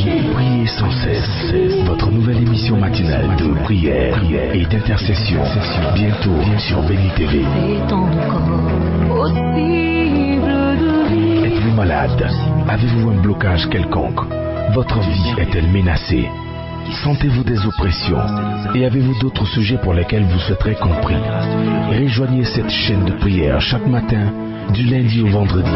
Priez sans cesse. Votre nouvelle émission matinale de prière et d'intercession. Bientôt sur Béni TV. Êtes-vous malade? Avez-vous un blocage quelconque? Votre vie est-elle menacée? Sentez-vous des oppressions? Et avez-vous d'autres sujets pour lesquels vous souhaiterez compris? Rejoignez cette chaîne de prière chaque matin, du lundi au vendredi.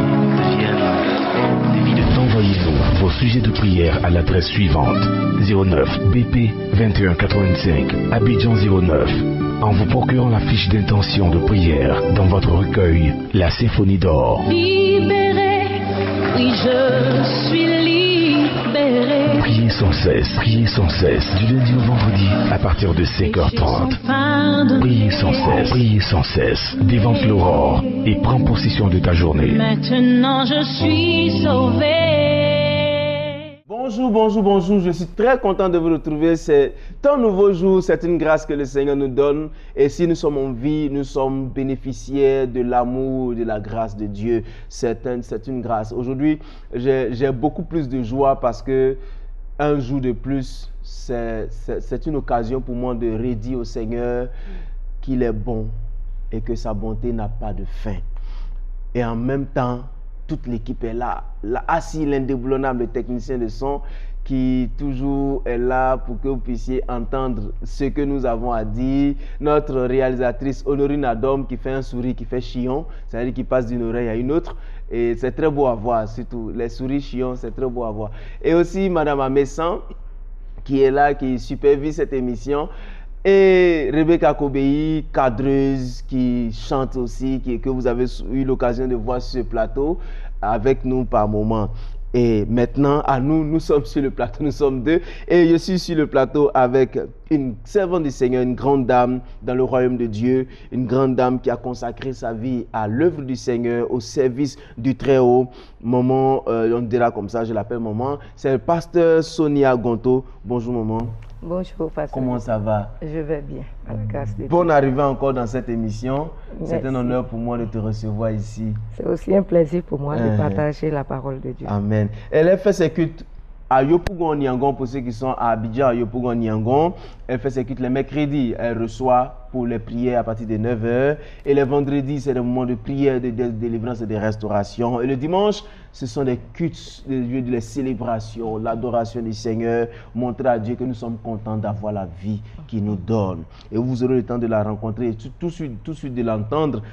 Envoyez-nous vos sujets de prière à l'adresse suivante: 09 BP 2185 Abidjan 09, en vous procurant la fiche d'intention de prière dans votre recueil La Symphonie d'Or. Libéré, oui je suis libéré. Priez sans cesse, du lundi au vendredi à partir de 5h30. Priez sans cesse, dévante l'aurore et prends possession de ta journée. Maintenant je suis sauvé. Bonjour, je suis très content de vous retrouver. C'est un nouveau jour, c'est une grâce que le Seigneur nous donne. Et si nous sommes en vie, nous sommes bénéficiaires de l'amour, de la grâce de Dieu. C'est une grâce. Aujourd'hui, j'ai beaucoup plus de joie parce que un jour de plus, c'est une occasion pour moi de redire au Seigneur qu'il est bon et que sa bonté n'a pas de fin. Et en même temps, toute l'équipe est là. Assis, l'indéboulonnable technicien de son qui toujours est là pour que vous puissiez entendre ce que nous avons à dire. Notre réalisatrice Honorine Adom qui fait un sourire, qui fait chillon, c'est-à-dire qui passe d'une oreille à une autre. Et c'est très beau à voir, surtout les souris chillons, c'est très beau à voir. Et aussi Madame Amessan qui est là, qui supervise cette émission. Et Rebecca Kobei, cadreuse, qui chante aussi, que vous avez eu l'occasion de voir sur ce plateau avec nous par moment. Et maintenant, nous sommes sur le plateau, nous sommes deux. Et je suis sur le plateau avec une servante du Seigneur, une grande dame dans le royaume de Dieu, une grande dame qui a consacré sa vie à l'œuvre du Seigneur, au service du Très-Haut. Maman, on dira comme ça, je l'appelle maman. C'est le pasteur Sonia Gonto. Bonjour maman. Bonjour, pasteur. Comment ça va? Je vais bien, à la grâce de Dieu. Bonne arrivée encore dans cette émission. Merci. C'est un honneur pour moi de te recevoir ici. C'est aussi un plaisir pour moi de partager la parole de Dieu. Amen. Elle a fait ses cultes à Yopougon Niangon, pour ceux qui sont à Abidjan, à Yopougon Niangon. Elle fait ses cultes les mercredis. Elle reçoit pour les prières à partir de 9h. Et les vendredis, c'est le moment de prière, de délivrance et de restauration. Et le dimanche, ce sont des cultes, les célébrations, l'adoration du Seigneur, montrer à Dieu que nous sommes contents d'avoir la vie qu'il nous donne. Et vous aurez le temps de la rencontrer, tout de suite de l'entendre.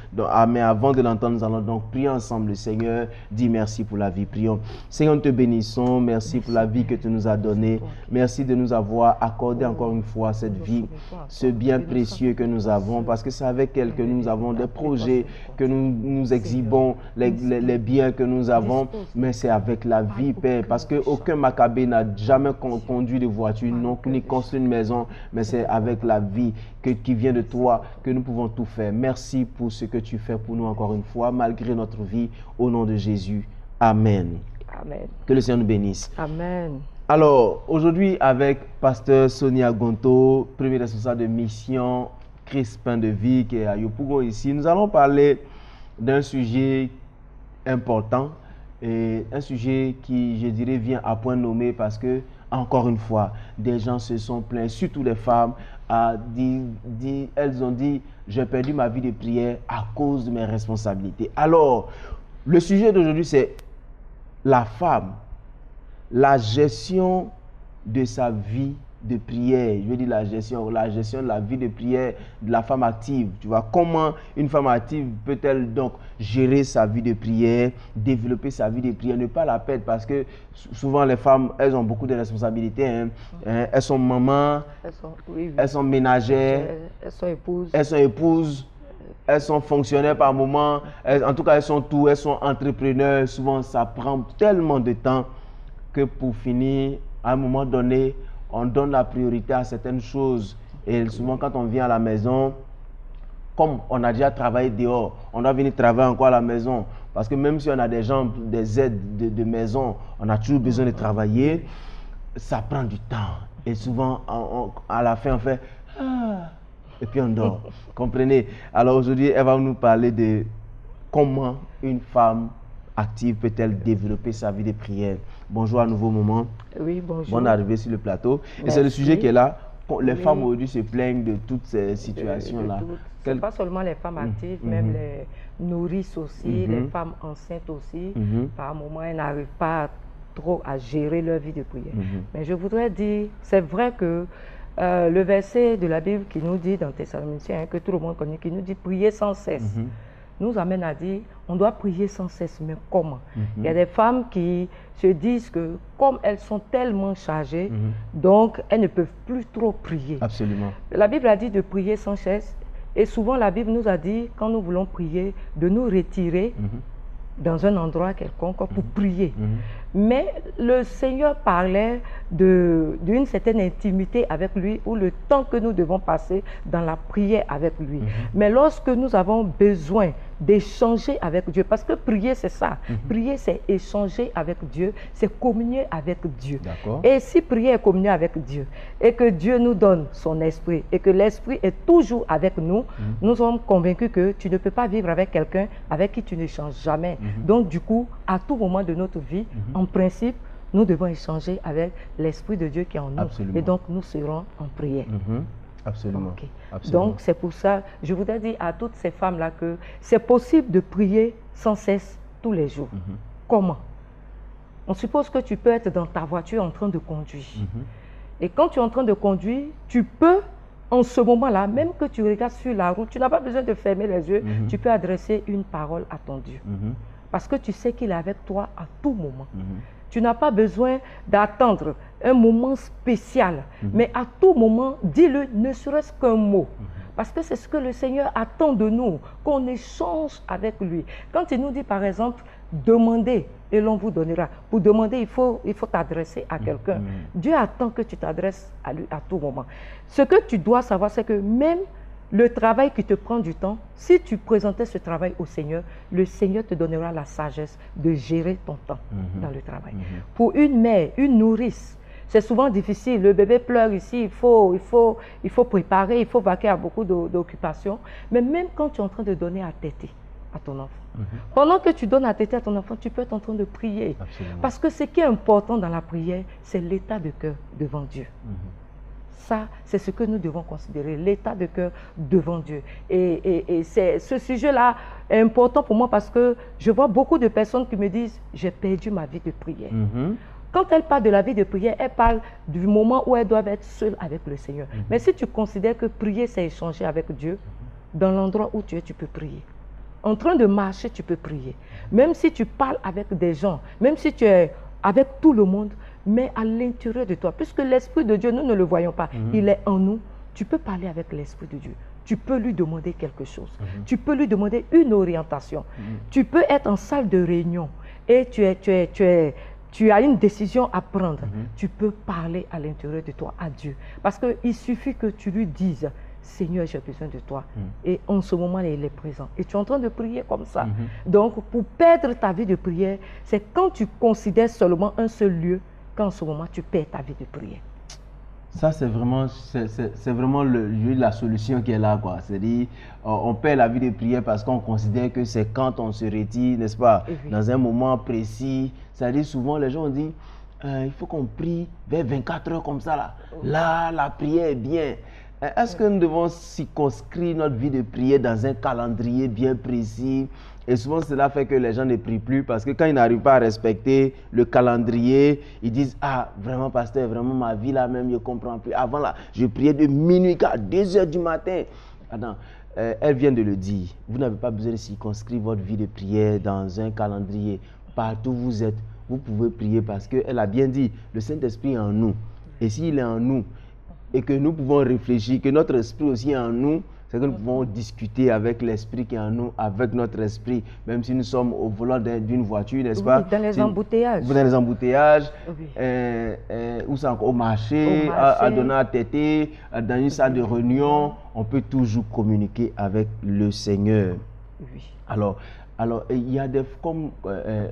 Mais avant de l'entendre, nous allons donc prier ensemble le Seigneur. Dis merci pour la vie. Prions. Seigneur, nous te bénissons. Merci pour la vie que tu nous as donnée. Merci de nous avoir accordé encore une fois cette vie, ce bien précieux que nous avons, parce que c'est avec elle que nous avons des projets, que nous exhibons les biens que nous avons, mais c'est avec la vie, Père, parce qu'aucun Maccabée n'a jamais conduit de voiture, ni construit une maison, mais c'est avec la vie qui vient de toi que nous pouvons tout faire. Merci pour ce que tu fais pour nous encore une fois, malgré notre vie, au nom de Jésus. Amen. Amen. Que le Seigneur nous bénisse. Amen. Alors, aujourd'hui, avec pasteur Sonia Gonto, premier responsable de mission Christ Pain de Vie, qui est à Yopougon ici, nous allons parler d'un sujet important et un sujet qui, je dirais, vient à point nommé parce que, encore une fois, des gens se sont plaints, surtout les femmes, elles ont dit, j'ai perdu ma vie de prière à cause de mes responsabilités. Alors, le sujet d'aujourd'hui, c'est la femme, la gestion de sa vie de prière. Je veux dire la gestion de la vie de prière de la femme active. Tu vois, comment une femme active peut-elle donc gérer sa vie de prière, développer sa vie de prière, ne pas la perdre, parce que souvent les femmes, elles ont beaucoup de responsabilités. Elles sont mamans, elles sont ménagères, elles sont épouses, elles sont fonctionnaires par moment, en tout cas elles sont tout, elles sont entrepreneurs. Souvent ça prend tellement de temps que pour finir, à un moment donné, on donne la priorité à certaines choses. Et souvent quand on vient à la maison, comme on a déjà travaillé dehors, on doit venir travailler encore à la maison. Parce que même si on a des gens, des aides de maison, on a toujours besoin de travailler, ça prend du temps. Et souvent, à la fin, on fait « Ah !» et puis on dort. Comprenez? Alors aujourd'hui, elle va nous parler de comment une femme active peut-elle développer sa vie de prière? Bonjour à nouveau, maman. Oui, bonjour. Bonne arrivée sur le plateau. Et Merci. c'est le sujet qui est là. Les Oui. femmes aujourd'hui se plaignent de toutes ces situations-là. Ce n'est pas seulement les femmes actives, même les nourrices aussi, les femmes enceintes aussi. Par moments, elles n'arrivent pas trop à gérer leur vie de prière. Mais je voudrais dire, c'est vrai que le verset de la Bible qui nous dit dans Thessaloniciens, que tout le monde connaît, qui nous dit prier sans cesse, nous amène à dire on doit prier sans cesse. Mais comment? Il y a des femmes qui se disent que comme elles sont tellement chargées, donc elles ne peuvent plus trop prier. Absolument. La Bible a dit de prier sans cesse. Et souvent la Bible nous a dit, quand nous voulons prier, de nous retirer dans un endroit quelconque pour prier. Mais le Seigneur parlait d'une certaine intimité avec lui, ou le temps que nous devons passer dans la prière avec lui. Mais lorsque nous avons besoin d'échanger avec Dieu, parce que prier c'est ça, prier c'est échanger avec Dieu, c'est communier avec Dieu. Et si prier est communier avec Dieu, et que Dieu nous donne son esprit, et que l'esprit est toujours avec nous, nous sommes convaincus que tu ne peux pas vivre avec quelqu'un avec qui tu n'échanges jamais. Donc du coup, à tout moment de notre vie, en principe, nous devons échanger avec l'Esprit de Dieu qui est en nous. Absolument. Et donc, nous serons en prière. Absolument. Okay. Absolument. Donc, c'est pour ça, je voudrais dire à toutes ces femmes-là que c'est possible de prier sans cesse tous les jours. Comment? On suppose que tu peux être dans ta voiture en train de conduire. Et quand tu es en train de conduire, tu peux, en ce moment-là, même que tu regardes sur la route, tu n'as pas besoin de fermer les yeux, tu peux adresser une parole à ton Dieu. Parce que tu sais qu'il est avec toi à tout moment. Tu n'as pas besoin d'attendre un moment spécial, mais à tout moment, dis-le, ne serait-ce qu'un mot. Parce que c'est ce que le Seigneur attend de nous, qu'on échange avec lui. Quand il nous dit, par exemple, demandez et l'on vous donnera. Pour demander, il faut t'adresser à quelqu'un. Dieu attend que tu t'adresses à lui à tout moment. Ce que tu dois savoir, c'est que même le travail qui te prend du temps, si tu présentais ce travail au Seigneur, le Seigneur te donnera la sagesse de gérer ton temps dans le travail. Pour une mère, une nourrice, c'est souvent difficile. Le bébé pleure ici, il faut préparer, il faut vaquer à beaucoup d'occupations. Mais même quand tu es en train de donner à téter à ton enfant, pendant que tu donnes à téter à ton enfant, tu peux être en train de prier. Absolument. Parce que ce qui est important dans la prière, c'est l'état de cœur devant Dieu. Ça, c'est ce que nous devons considérer, l'état de cœur devant Dieu. Et ce sujet-là est important pour moi parce que je vois beaucoup de personnes qui me disent « j'ai perdu ma vie de prière ». Quand elles parlent de la vie de prière, elles parlent du moment où elles doivent être seules avec le Seigneur. Mais si tu considères que prier, c'est échanger avec Dieu, dans l'endroit où tu es, tu peux prier. En train de marcher, tu peux prier. Même si tu parles avec des gens, même si tu es avec tout le monde, mais à l'intérieur de toi, puisque l'Esprit de Dieu, nous ne le voyons pas, il est en nous, tu peux parler avec l'Esprit de Dieu. Tu peux lui demander quelque chose. Tu peux lui demander une orientation. Tu peux être en salle de réunion et tu as une décision à prendre. Tu peux parler à l'intérieur de toi, à Dieu. Parce qu'il suffit que tu lui dises, Seigneur, j'ai besoin de toi. Et en ce moment, il est présent. Et tu es en train de prier comme ça. Donc, pour perdre ta vie de prière, c'est quand tu considères seulement un seul lieu, qu'en ce moment, tu perds ta vie de prière. Ça, c'est vraiment la solution qui est là, quoi. C'est-à-dire, on perd la vie de prière parce qu'on considère que c'est quand on se retire, n'est-ce pas, dans un moment précis. C'est-à-dire, souvent, les gens ont dit, il faut qu'on prie vers 24 heures comme ça, là. Là, la prière est bien. Est-ce que nous devons circonscrire notre vie de prière dans un calendrier bien précis? Et souvent, cela fait que les gens ne prient plus parce que quand ils n'arrivent pas à respecter le calendrier, ils disent « Ah, vraiment, pasteur, vraiment, ma vie là même, je ne comprends plus. Avant là, je priais de minuit à 2 heures du matin. » Attends, elle vient de le dire. Vous n'avez pas besoin de circonscrire votre vie de prière dans un calendrier. Partout où vous êtes, vous pouvez prier parce qu'elle a bien dit, le Saint-Esprit est en nous. Et s'il est en nous, et que nous pouvons réfléchir, que notre esprit aussi est en nous, c'est que nous pouvons discuter avec l'esprit qui est en nous, avec notre esprit, même si nous sommes au volant d'une voiture, n'est-ce pas? Dans les embouteillages. Dans les embouteillages, ou c'est encore au marché, à donner à téter, dans une salle de réunion, on peut toujours communiquer avec le Seigneur. Alors, Alors, il y a des, comme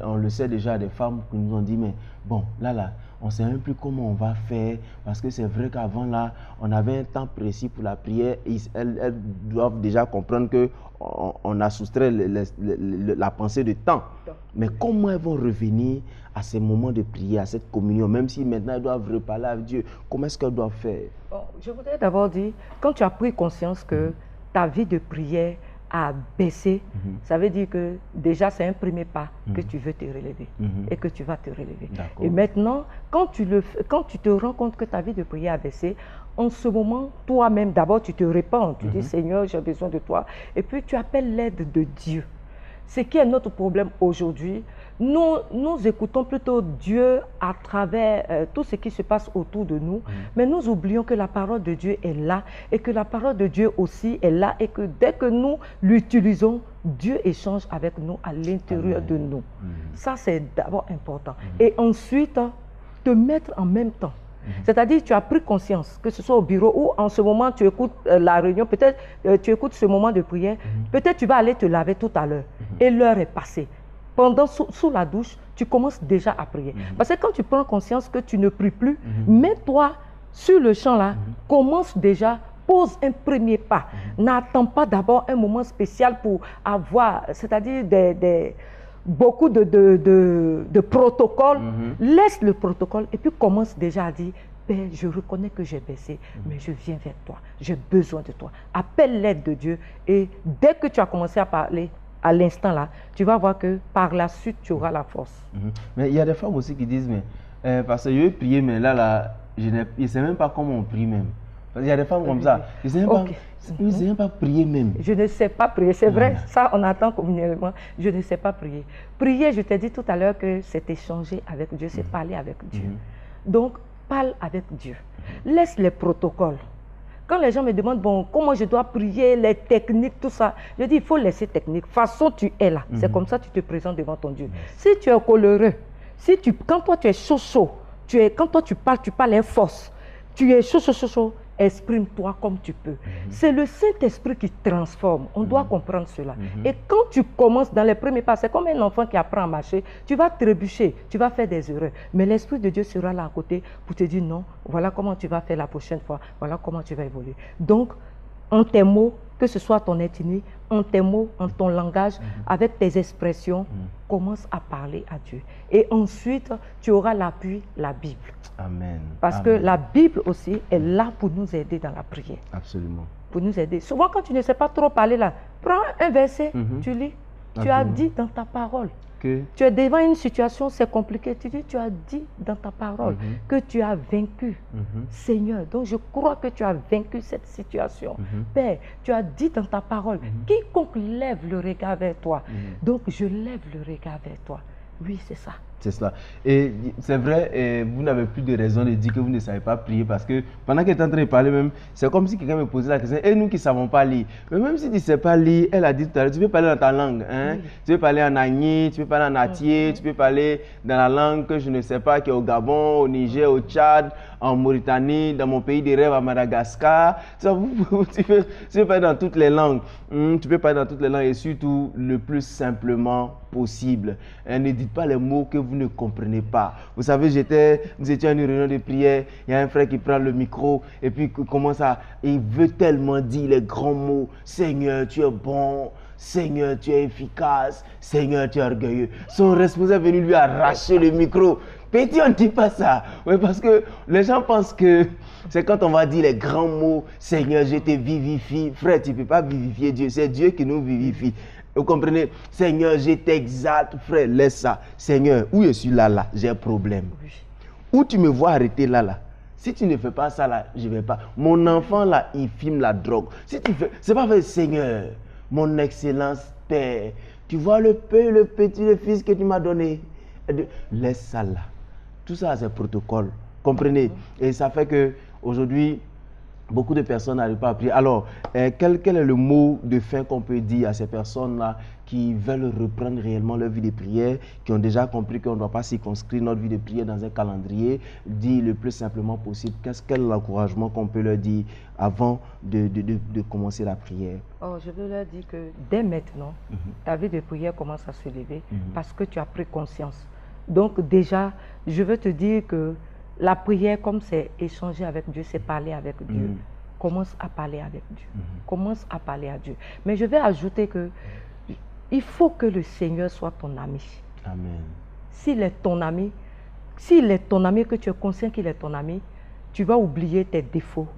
on le sait déjà, des femmes qui nous ont dit, mais bon, là, on ne sait même plus comment on va faire, parce que c'est vrai qu'avant, là, on avait un temps précis pour la prière. Elles doivent déjà comprendre qu'on a soustrait la pensée de temps. Mais comment elles vont revenir à ces moments de prière, à cette communion, même si maintenant elles doivent reparler avec Dieu, comment est-ce qu'elles doivent faire? Bon, je voudrais d'abord dire, quand tu as pris conscience que ta vie de prière a baissé, ça veut dire que déjà c'est un premier pas que tu veux te relever et que tu vas te relever. Et maintenant, quand tu te rends compte que ta vie de prière a baissé, en ce moment, toi-même, d'abord tu te répands, tu dis Seigneur, j'ai besoin de toi, et puis tu appelles l'aide de Dieu. Ce qui est notre problème aujourd'hui, nous écoutons plutôt Dieu à travers tout ce qui se passe autour de nous, mais nous oublions que la parole de Dieu est là et que la parole de Dieu aussi est là et que dès que nous l'utilisons, Dieu échange avec nous à l'intérieur de nous. Ça, c'est d'abord important. Et ensuite, te mettre en même temps. C'est-à-dire, tu as pris conscience, que ce soit au bureau ou en ce moment, tu écoutes la réunion, peut-être tu écoutes ce moment de prière, peut-être tu vas aller te laver tout à l'heure et l'heure est passée. Pendant, sous la douche, tu commences déjà à prier. Parce que quand tu prends conscience que tu ne pries plus, mets-toi sur le champ là, commence déjà, pose un premier pas. N'attends pas d'abord un moment spécial pour avoir, c'est-à-dire beaucoup de protocoles. Laisse le protocole et puis commence déjà à dire, Père, je reconnais que j'ai baissé, mais je viens vers toi. J'ai besoin de toi. Appelle l'aide de Dieu et dès que tu as commencé à parler, à l'instant là, tu vas voir que par la suite, tu auras la force. Mais il y a des femmes aussi qui disent, mais parce que je veux prier, mais là je ne sais même pas comment on prie même. Parce qu'il y a des femmes comme ça, ils ne savent même pas prier même. Je ne sais pas prier, c'est vrai, ça on attend communément, je ne sais pas prier. Prier, je t'ai dit tout à l'heure que c'est échanger avec Dieu, c'est parler avec Dieu. Donc, parle avec Dieu. Laisse les protocoles. Quand les gens me demandent, bon, comment je dois prier, les techniques, tout ça, je dis, il faut laisser technique. De toute façon, tu es là. C'est comme ça que tu te présentes devant ton Dieu. Si tu es coléreux, quand toi tu es chaud, quand toi tu parles avec force, tu es chaud, exprime-toi comme tu peux. C'est le Saint-Esprit qui transforme. On doit comprendre cela. Et quand tu commences dans les premiers pas, c'est comme un enfant qui apprend à marcher. Tu vas trébucher, tu vas faire des erreurs. Mais l'Esprit de Dieu sera là à côté pour te dire non, voilà comment tu vas faire la prochaine fois, voilà comment tu vas évoluer. Donc, en tes mots, que ce soit ton ethnie, en tes mots, en ton langage, avec tes expressions, commence à parler à Dieu. Et ensuite, tu auras l'appui, la Bible. Amen. Parce que la Bible aussi est là pour nous aider dans la prière. Absolument. Pour nous aider. Souvent, quand tu ne sais pas trop parler là, prends un verset, tu lis. Tu as dit dans ta parole. Tu es devant une situation, c'est compliqué. Tu dis, tu as dit dans ta parole que tu as vaincu. Seigneur, donc je crois que tu as vaincu cette situation. Père, tu as dit dans ta parole, quiconque lève le regard vers toi. Donc je lève le regard vers toi. Oui, c'est ça. C'est cela. Et c'est vrai, vous n'avez plus de raison de dire que vous ne savez pas prier parce que pendant qu'elle est en train de parler même, c'est comme si quelqu'un me posait la question, et nous qui ne savons pas lire. Mais même si tu ne sais pas lire, elle a dit tout à l'heure, tu peux parler dans ta langue. Hein? Tu peux parler en agni, tu peux parler en atier, tu peux parler dans la langue que je ne sais pas, qui est au Gabon, au Niger, au Tchad, en Mauritanie, dans mon pays de rêve à Madagascar. Tu peux parler dans toutes les langues. Tu peux parler dans toutes les langues et surtout le plus simplement possible. Ne dites pas les mots que vous ne comprenez pas. Vous savez, nous étions à une réunion de prière, il y a un frère qui prend le micro et puis commence il veut tellement dire les grands mots. Seigneur, tu es bon. Seigneur, tu es efficace. Seigneur, tu es orgueilleux. Son responsable est venu lui arracher le micro. Petit, on ne dit pas ça. Oui, parce que les gens pensent que c'est quand on va dire les grands mots. Seigneur, je te vivifie. Frère, tu ne peux pas vivifier Dieu. C'est Dieu qui nous vivifie. Vous comprenez? Seigneur, je t'exalte. Frère, laisse ça. Seigneur, où je suis là, j'ai un problème. Où tu me vois arrêter là. Si tu ne fais pas ça là, je ne vais pas. Mon enfant là, il fume la drogue. Si tu fais, c'est pas vrai, Seigneur, mon excellence Père, tu vois le petit, le fils que tu m'as donné. Laisse ça là. Tout ça, c'est protocole. Comprenez? Et ça fait que aujourd'hui, Beaucoup de personnes n'arrivent pas à prier. Alors, quel est le mot de fin qu'on peut dire à ces personnes-là qui veulent reprendre réellement leur vie de prière, qui ont déjà compris qu'on ne doit pas circonscrire notre vie de prière dans un calendrier, dire le plus simplement possible quel est l'encouragement qu'on peut leur dire avant de commencer la prière? Oh, je veux leur dire que dès maintenant, ta vie de prière commence à se lever parce que tu as pris conscience. Donc déjà, je veux te dire que la prière, comme c'est échanger avec Dieu, c'est parler avec Dieu. Commence à parler avec Dieu. Commence à parler à Dieu. Mais je vais ajouter que il faut que le Seigneur soit ton ami. Amen. S'il est ton ami, que tu es conscient qu'il est ton ami, tu vas oublier tes défauts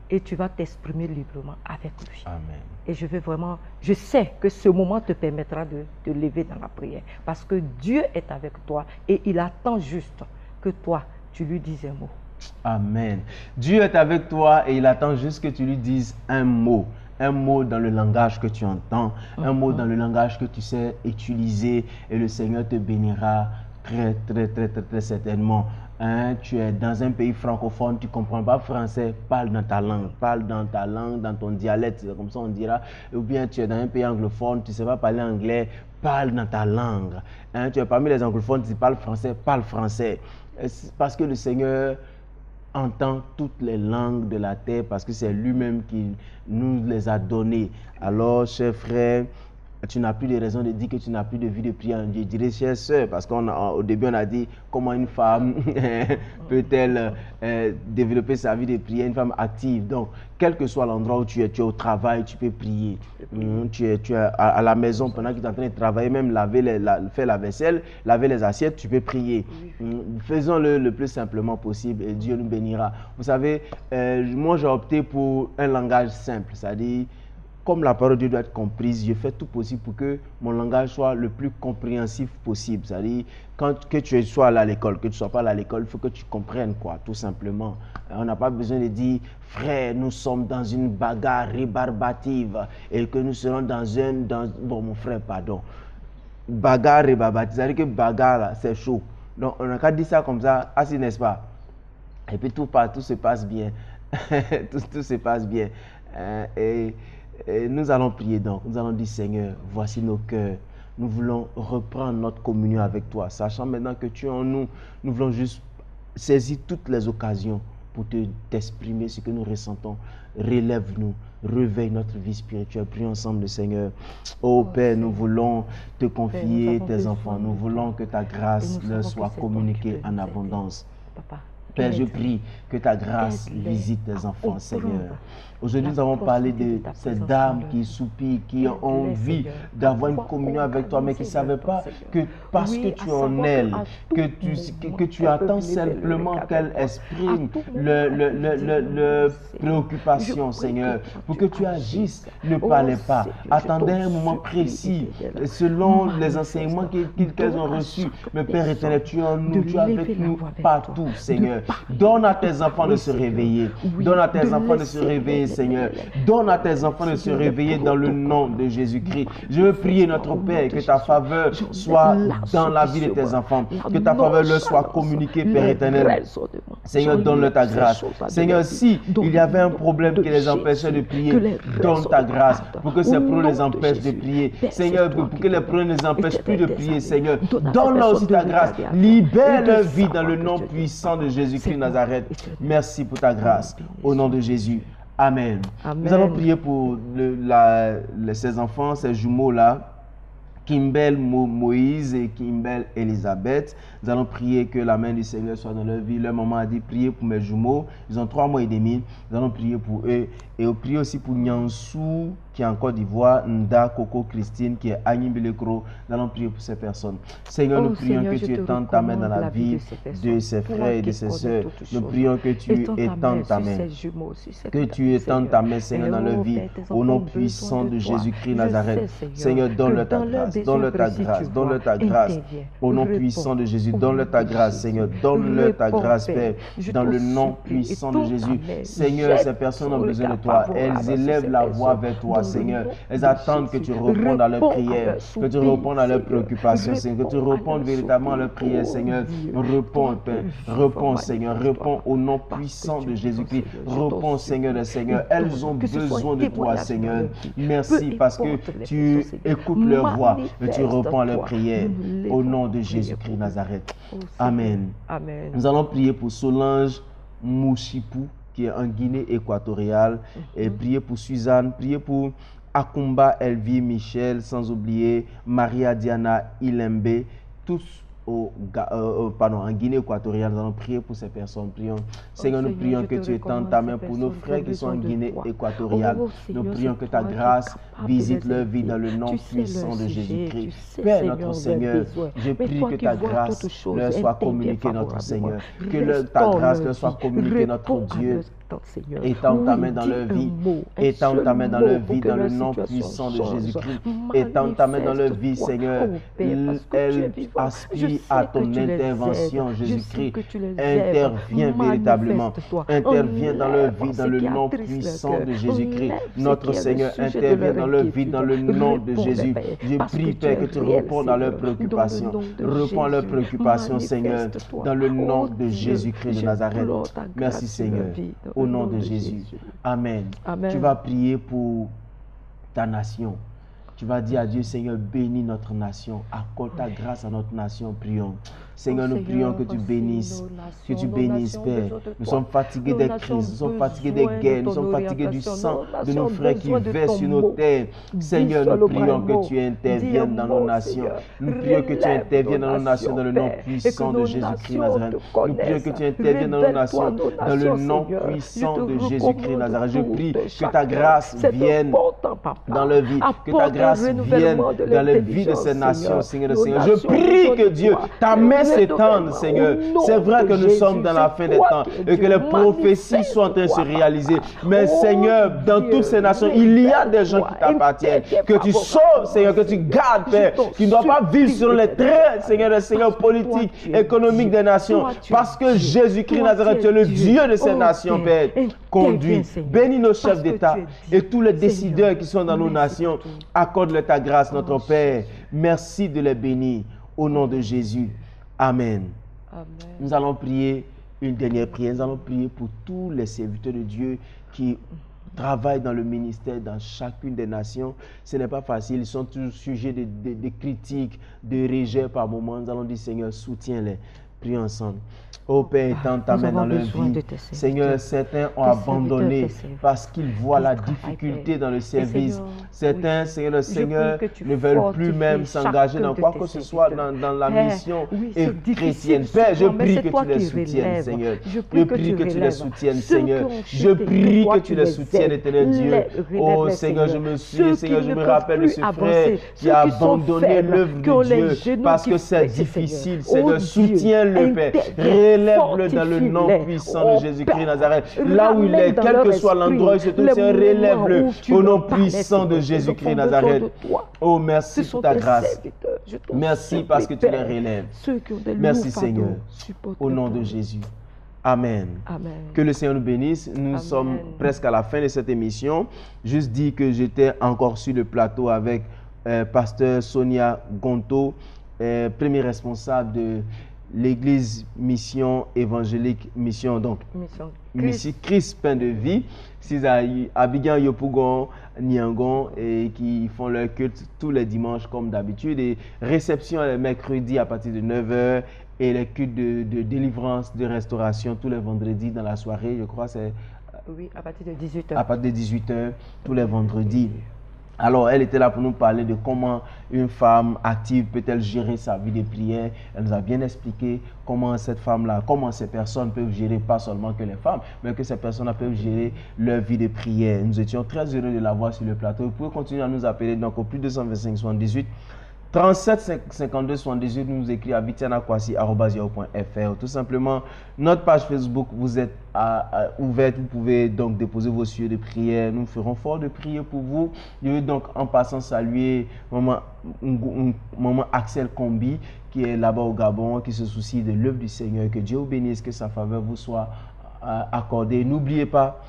et tu vas t'exprimer librement avec lui. Amen. Et je sais que ce moment te permettra de te lever dans la prière parce que Dieu est avec toi et il attend juste que toi, tu lui dises un mot. Amen. Dieu est avec toi et il attend juste que tu lui dises un mot. Un mot dans le langage que tu entends, un mot dans le langage que tu sais utiliser et le Seigneur te bénira très certainement. Tu es dans un pays francophone, tu ne comprends pas français, parle dans ta langue, dans ton dialecte, comme ça on dira. Ou bien tu es dans un pays anglophone, tu ne sais pas parler anglais, parle dans ta langue. Tu es parmi les anglophones, tu parles français, parle français. Parce que le Seigneur entend toutes les langues de la terre parce que c'est lui-même qui nous les a données. Alors, chers frères, tu n'as plus de raison de dire que tu n'as plus de vie de prière en Dieu. Je dirais, chère sœur, parce qu'au début, on a dit comment une femme peut-elle développer sa vie de prière, une femme active. Donc, quel que soit l'endroit où tu es au travail, tu peux prier. Tu es à la maison pendant que tu es en train de travailler, même faire la vaisselle, laver les assiettes, tu peux prier. Faisons-le le plus simplement possible et Dieu nous bénira. Vous savez, moi j'ai opté pour un langage simple, c'est-à-dire, comme la parole de Dieu doit être comprise, je fais tout possible pour que mon langage soit le plus compréhensif possible. C'est-à-dire, que tu sois à l'école, que tu ne sois pas à l'école, il faut que tu comprennes, quoi, tout simplement. On n'a pas besoin de dire, frère, nous sommes dans une bagarre rébarbative et que nous serons bon, mon frère, pardon. Bagarre rébarbative, c'est-à-dire que bagarre, c'est chaud. Donc, on n'a qu'à dire ça comme ça, assis, n'est-ce pas? Et puis, tout se passe bien. tout se passe bien. Et nous allons prier donc, nous allons dire Seigneur, voici nos cœurs, nous voulons reprendre notre communion avec toi, sachant maintenant que tu es en nous, nous voulons juste saisir toutes les occasions pour t'exprimer ce que nous ressentons. Relève-nous, réveille notre vie spirituelle, prions ensemble le Seigneur. Oh Père, nous voulons te confier tes enfants, nous voulons que ta grâce leur soit communiquée en abondance. Père, je prie que ta grâce visite tes enfants, Seigneur. Aujourd'hui, nous avons parlé de ces dames qui soupirent, qui ont envie d'avoir une communion avec toi, mais qui ne savaient pas que parce que tu es en elles, que tu attends simplement qu'elles expriment leurs préoccupations, Seigneur, pour que tu agisses. Ne parlez pas. Attendez un moment précis, selon les enseignements qu'elles ont reçus. Mais Père éternel, tu es en nous, tu es avec nous partout, Seigneur. Donne à tes enfants de se réveiller. Donne à tes enfants de se réveiller, Seigneur. Donne à tes enfants de se réveiller dans le nom de Jésus-Christ. Je veux prier notre Père que ta faveur soit dans la vie de tes enfants. Que ta faveur leur soit communiquée, Père éternel. Seigneur, donne-leur ta grâce. Seigneur, si il y avait un problème qui les empêchait de prier, donne ta grâce pour que ces problèmes les empêchent de prier. Seigneur, pour que les problèmes ne les empêchent plus de prier, Seigneur. Donne-leur aussi ta grâce. Libère leur vie dans le nom puissant de Jésus-Christ de Nazareth. Merci pour ta grâce. Au nom de Jésus. Amen. Nous allons prier pour ces enfants, ces jumeaux-là, Kimbel Moïse et Kimbel Elisabeth. Nous allons prier que la main du Seigneur soit dans leur vie. Leur maman a dit, priez pour mes jumeaux. Ils ont 3 mois et demi. Nous allons prier pour eux. Et prier aussi pour Nyansou, qui est en Côte d'Ivoire, Nda, Coco, Christine, qui est Agni Bilekro. Nous allons prier pour ces personnes. Seigneur, nous prions que tu étendes ta main dans la vie de ces frères et de ces sœurs. Nous prions que tu étendes ta main. Que tu étendes ta main, Seigneur, dans leur vie. Au nom puissant de Jésus-Christ Nazareth. Seigneur, donne-leur ta grâce. Donne-leur ta grâce. Donne-leur ta grâce. Au nom puissant de Jésus, donne-leur ta grâce, Seigneur. Donne-leur ta grâce, Père. Dans le nom puissant de Jésus. Seigneur, ces personnes ont besoin de toi. Elles élèvent la voix vers toi, toi, Seigneur. Elles attendent que tu répondes à leurs prières, que tu répondes à leurs préoccupations, Seigneur, que tu répondes véritablement à leurs prières, Seigneur. Réponds, Père. Réponds, Seigneur. Réponds au nom puissant de Jésus-Christ. Réponds, Seigneur des Seigneurs. Elles ont besoin de toi, Seigneur. Merci parce que tu écoutes leur voix et tu réponds à leurs prières. Au nom de Jésus-Christ Nazareth. Amen. Amen. Nous allons prier pour Solange Mouchipou, qui est en Guinée équatoriale, et prier pour Suzanne, prier pour Akumba Elvie Michel, sans oublier Maria Diana Ilembe, tous en Guinée équatoriale. Nous allons prier pour ces personnes. Prions. Seigneur, nous prions que tu étendes ta main pour nos frères qui sont en Guinée équatoriale. Nous prions que ta grâce visite leur vie dans le nom puissant de Jésus-Christ. Père, notre Seigneur, je prie que ta grâce leur soit communiquée, notre Seigneur. Que ta grâce leur soit communiquée, notre Dieu. Étends ta main dans leur vie. Étends ta main dans leur vie dans le nom puissant de Jésus-Christ. Étends ta main dans leur vie, Seigneur. Elle aspire à ton intervention, Jésus-Christ. Interviens véritablement. Interviens dans leur vie dans le nom puissant de Jésus-Christ. Notre Seigneur, intervient dans leur vie dans le nom de Jésus. Je prie, Père, que tu répondes à leurs préoccupations. Réponds à leurs préoccupations, Seigneur, dans le nom de Jésus-Christ de Nazareth. Merci, Seigneur. Au nom de Jésus. Amen. Tu vas prier pour ta nation. Tu vas dire à Dieu, Seigneur, bénis notre nation. Accorde ta grâce à notre nation. Prions. Seigneur, nous prions que tu bénisses, Père. Nous sommes fatigués des crises, nous sommes fatigués des guerres, nous sommes fatigués du sang de nos frères qui versent sur nos terres. Seigneur, nous prions que tu interviennes dans nos nations. Nous prions que tu interviennes dans nos nations dans le nom puissant de Jésus-Christ Nazareth. Nous prions que tu interviennes dans nos nations dans le nom puissant de Jésus-Christ Nazareth. Je prie que ta grâce vienne dans leur vie, que ta grâce vienne dans les vies de ces nations, Seigneur. Je prie que Dieu, ta main s'étende, Seigneur. C'est vrai que nous sommes dans la fin des temps et que les prophéties sont en train de se réaliser. Mais Seigneur, dans toutes ces nations, il y a des gens qui t'appartiennent. Que tu sauves, Seigneur, que tu gardes, Père. Qui ne doivent pas vivre selon les traits, Seigneur, politiques, économiques des nations. Parce que Jésus-Christ Nazareth, tu es le Dieu de ces nations, Père. Conduis, bénis nos chefs d'État et tous les décideurs qui sont dans nos nations. Accorde-leur ta grâce, notre Père. Merci de les bénir. Au nom de Jésus. Amen. Amen. Nous allons prier une dernière prière. Nous allons prier pour tous les serviteurs de Dieu qui travaillent dans le ministère dans chacune des nations. Ce n'est pas facile. Ils sont toujours sujets de critiques, de rejet par moments. Nous allons dire, Seigneur, soutiens-les. Prions ensemble. Ô Père, étends ta main dans leur vie. Seigneur, certains ont abandonné parce qu'ils voient la difficulté dans le service. Certains, Seigneur, ne veulent plus même s'engager dans quoi que ce soit dans la mission chrétienne. Père, je prie que tu les soutiennes, Seigneur. Je prie que tu les soutiennes, Seigneur. Je prie que tu les soutiennes, éternel Dieu. Oh Seigneur, je me rappelle de ce frère qui a abandonné l'œuvre de Dieu parce que c'est difficile. Seigneur, soutiens-le, Père. Relève-le dans le nom puissant de Jésus-Christ Nazareth. Là où il est, quel que soit l'endroit où il se trouve, relève-le au nom puissant de Jésus-Christ Nazareth. Oh, merci pour ta grâce. Merci parce que tu les relèves. Merci Seigneur. Au nom de Jésus. Amen. Amen. Que le Seigneur nous bénisse. Nous sommes presque à la fin de cette émission. Juste dire que j'étais encore sur le plateau avec pasteur Sonia Gonto, premier responsable de l'Église Mission Évangélique, Mission Christ Pain de Vie, Abidjan, Yopougon, Niangon, et qui font leur culte tous les dimanches comme d'habitude, et réception les mercredis à partir de 9h, et les cultes de délivrance, de restauration tous les vendredis dans la soirée, je crois c'est... Oui, à partir de 18h. À partir de 18h, tous les vendredis. Alors, elle était là pour nous parler de comment une femme active peut-elle gérer sa vie de prière. Elle nous a bien expliqué comment cette femme-là, comment ces personnes peuvent gérer, pas seulement que les femmes, mais que ces personnes-là peuvent gérer leur vie de prière. Nous étions très heureux de la voir sur le plateau. Vous pouvez continuer à nous appeler donc au plus 225 78 37 52 78, nous écrit à vitianakwasi@yahoo.fr. Tout simplement, notre page Facebook, vous êtes ouverte, vous pouvez donc déposer vos sujets de prière. Nous ferons fort de prier pour vous. Je veux donc en passant saluer maman Axel Combi, qui est là-bas au Gabon, qui se soucie de l'œuvre du Seigneur. Que Dieu vous bénisse, que sa faveur vous soit accordée. N'oubliez pas,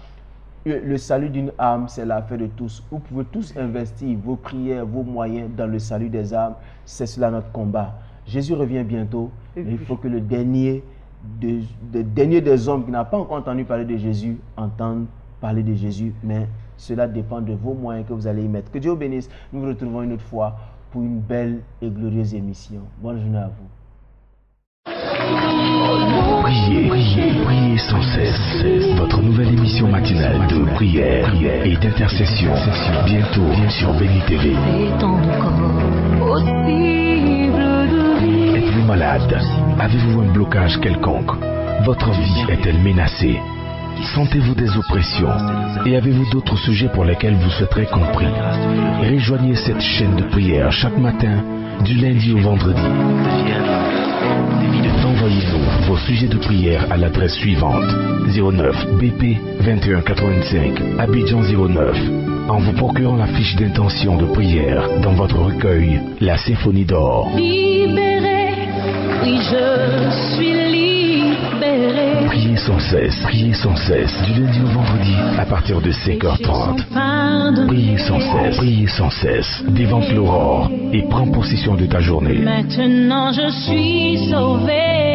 le salut d'une âme, c'est l'affaire de tous. Vous pouvez tous investir vos prières, vos moyens dans le salut des âmes. C'est cela notre combat. Jésus revient bientôt, mais il faut que le dernier des hommes qui n'a pas encore entendu parler de Jésus entende parler de Jésus. Mais cela dépend de vos moyens que vous allez y mettre. Que Dieu vous bénisse. Nous vous retrouvons une autre fois pour une belle et glorieuse émission. Bonne journée à vous. Priez, priez, priez sans cesse. Votre nouvelle émission matinale de prière et d'intercession. Bientôt sur Béni TV. Êtes-vous malade? Avez-vous un blocage quelconque? Votre vie est-elle menacée? Sentez-vous des oppressions? Et avez-vous d'autres sujets pour lesquels vous souhaiterez compris? Rejoignez cette chaîne de prière chaque matin, du lundi au vendredi. Envoyez-nous vos sujets de prière à l'adresse suivante: 09 BP 2185 Abidjan 09, en vous procurant la fiche d'intention de prière dans votre recueil La Symphonie d'Or. Libéré, oui je suis libéré. Priez sans cesse, du lundi au vendredi à partir de 5h30. Priez sans cesse, dévante l'aurore et prends possession de ta journée. Maintenant je suis sauvé.